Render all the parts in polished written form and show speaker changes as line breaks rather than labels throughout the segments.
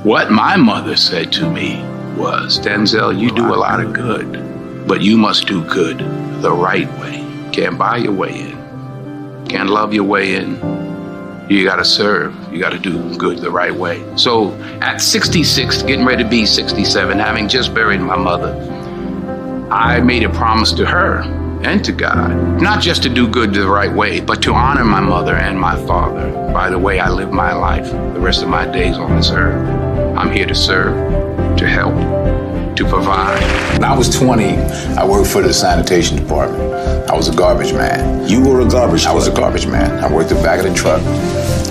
What my mother said to me was, Denzel, you do a lot of good, but you must do good the right way. Can't buy your way in. Can't love your way in. You gotta serve. You gotta do good the right way. So at 66, getting ready to be 67, having just buried my mother, I made a promise to her and to God, not just to do good the right way, but to honor my mother and my father by the way I live my life the rest of my days on this earth. I'm here to serve, to help, to provide.
When I was 20, I worked for the sanitation department. I was a garbage man.
You were a garbage man?
I was a garbage man. I worked the back of the truck,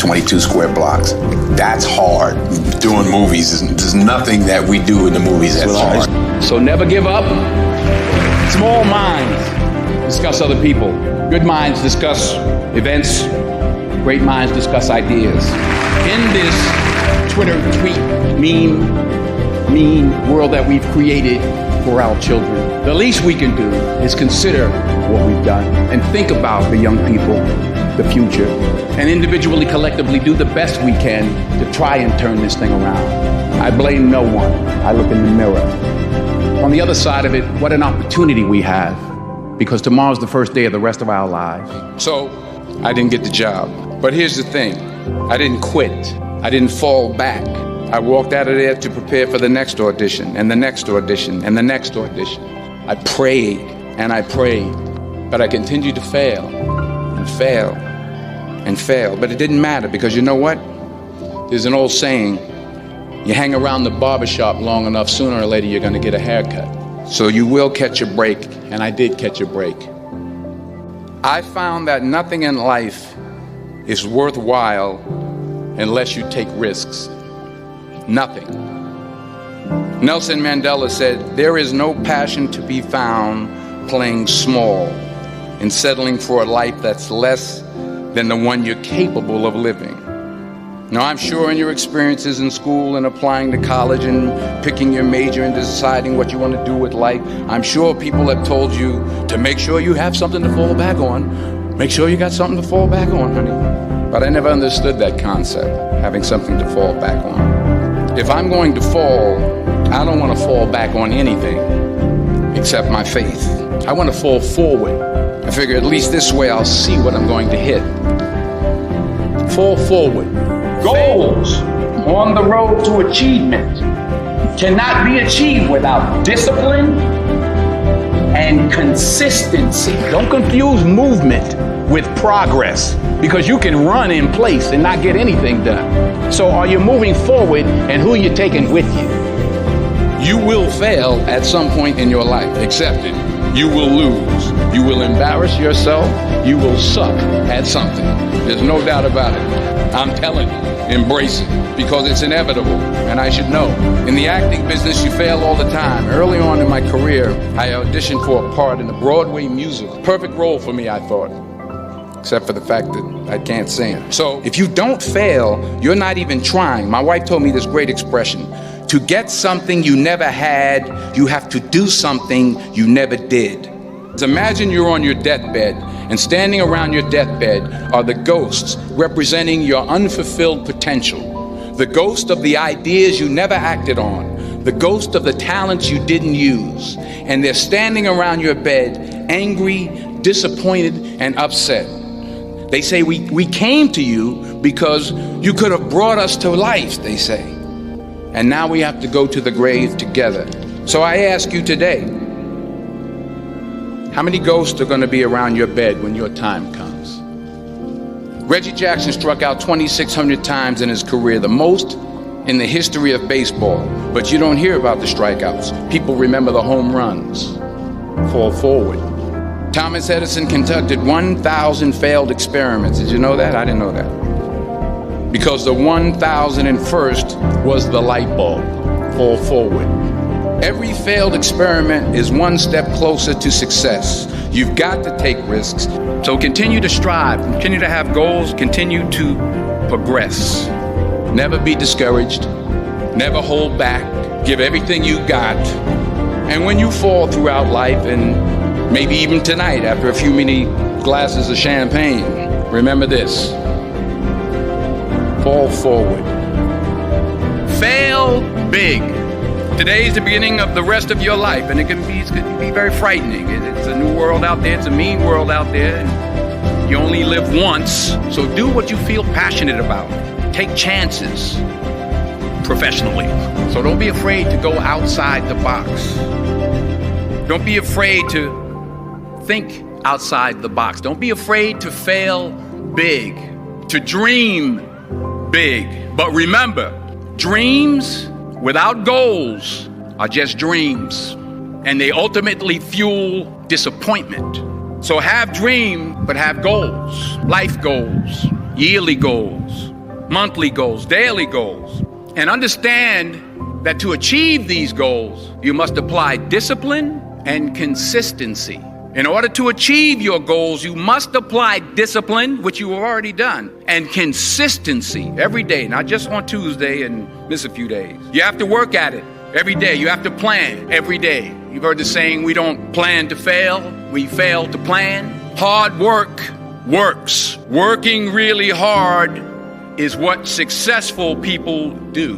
22 square blocks. That's hard. Doing movies, there's nothing that we do in the movies that's hard.
So never give up. Small minds discuss other people. Good minds discuss events. Great minds discuss ideas. In this Twitter tweet meme world that we've created for our children, the least we can do is consider what we've done and think about the young people, the future, and individually, collectively do the best we can to try and turn this thing around. I blame no one. I look in the mirror. On the other side of it, what an opportunity we have, because tomorrow's the first day of the rest of our lives. So I didn't get the job. But here's the thing. I didn't quit. I didn't fall back. I walked out of there to prepare for the next audition and the next audition and the next audition. I prayed and I prayed, but I continued to fail and fail and fail. But it didn't matter, because you know what? There's an old saying, you hang around the barbershop long enough, sooner or later you're gonna get a haircut. So you will catch a break, and I did catch a break. I found that nothing in life is worthwhile unless you take risks. Nothing. Nelson Mandela said, there is no passion to be found playing small and settling for a life that's less than the one you're capable of living. Now, I'm sure in your experiences in school and applying to college and picking your major and deciding what you want to do with life, I'm sure people have told you to make sure you have something to fall back on. Make sure you got something to fall back on, honey. But I never understood that concept, having something to fall back on. If I'm going to fall, I don't want to fall back on anything except my faith. I want to fall forward. I figure at least this way I'll see what I'm going to hit. Fall forward. Goals on the road to achievement cannot be achieved without discipline and consistency. Don't confuse movement with progress, because you can run in place and not get anything done. So are you moving forward, and who are you taking with you? You will fail at some point in your life. Accept it. You will lose. You will embarrass yourself. You will suck at something. There's no doubt about it. I'm telling you, embrace it, because it's inevitable, and I should know. In the acting business, you fail all the time. Early on in my career, I auditioned for a part in a Broadway musical. Perfect role for me, I thought, except for the fact that I can't sing. So if you don't fail, you're not even trying. My wife told me this great expression: to get something you never had, you have to do something you never did. Imagine you're on your deathbed, and standing around your deathbed are the ghosts representing your unfulfilled potential, the ghost of the ideas you never acted on, the ghost of the talents you didn't use, and they're standing around your bed, angry, disappointed, and upset. They say, we came to you because you could have brought us to life, they say. And now we have to go to the grave together. So I ask you today, how many ghosts are going to be around your bed when your time comes? Reggie Jackson struck out 2,600 times in his career, the most in the history of baseball. But you don't hear about the strikeouts. People remember the home runs. Fall forward. Thomas Edison conducted 1,000 failed experiments. Did you know that? I didn't know that. Because the 1,001st was the light bulb. Fall forward. Every failed experiment is one step closer to success. You've got to take risks. So continue to strive, continue to have goals, continue to progress. Never be discouraged, never hold back, give everything you got. And when you fall throughout life, and maybe even tonight after a few many glasses of champagne, remember this: fall forward. Fail fail big. Today is the beginning of the rest of your life, and it can be very frightening. It's a new world out there. It's a mean world out there. And you only live once, so do what you feel passionate about. Take chances professionally. So don't be afraid to go outside the box. Don't be afraid to think outside the box. Don't be afraid to fail big, to dream big. But remember, dreams without goals are just dreams, and they ultimately fuel disappointment. So have dreams, but have goals, life goals, yearly goals, monthly goals, daily goals. And understand that to achieve these goals, you must apply discipline and consistency. In order to achieve your goals, you must apply discipline, which you have already done, and consistency every day, not just on Tuesday and miss a few days. You have to work at it every day. You have to plan every day. You've heard the saying, we don't plan to fail, we fail to plan. Hard work works. Working really hard is what successful people do.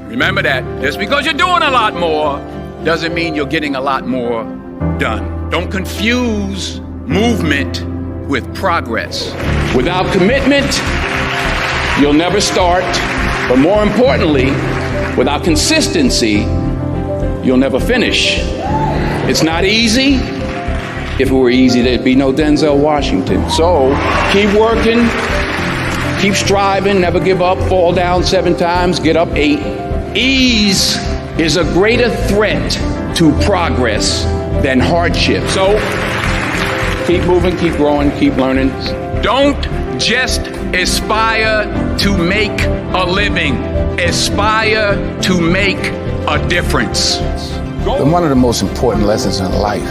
Remember that. Just because you're doing a lot more doesn't mean you're getting a lot more done. Don't confuse movement with progress. Without commitment, you'll never start. But more importantly, without consistency, you'll never finish. It's not easy. If it were easy, there'd be no Denzel Washington. So keep working, keep striving, never give up, fall down 7 times, get up 8. Ease is a greater threat to progress than hardship. So keep moving, keep growing, keep learning. Don't just aspire to make a living. Aspire to make a difference.
And one of the most important lessons in life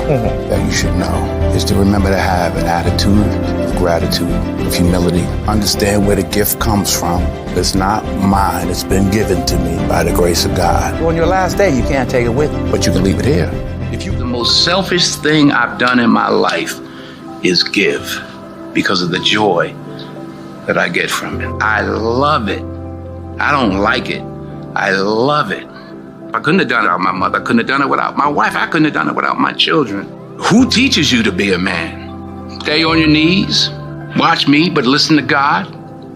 that you should know is to remember to have an attitude of gratitude, of humility. Understand where the gift comes from. It's not mine. It's been given to me by the grace of God.
On your last day, you can't take it with you.
But you can leave it here.
The most selfish thing I've done in my life is give, because of the joy that I get from it. I love it. I don't like it. I love it. I couldn't have done it without my mother. I couldn't have done it without my wife. I couldn't have done it without my children. Who teaches you to be a man? Stay on your knees. Watch me, but listen to God.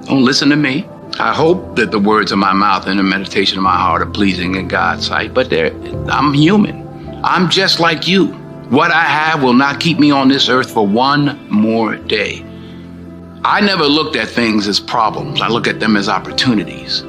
Don't listen to me. I hope that the words of my mouth and the meditation of my heart are pleasing in God's sight, but I'm human. I'm just like you. What I have will not keep me on this earth for one more day. I never looked at things as problems. I look at them as opportunities.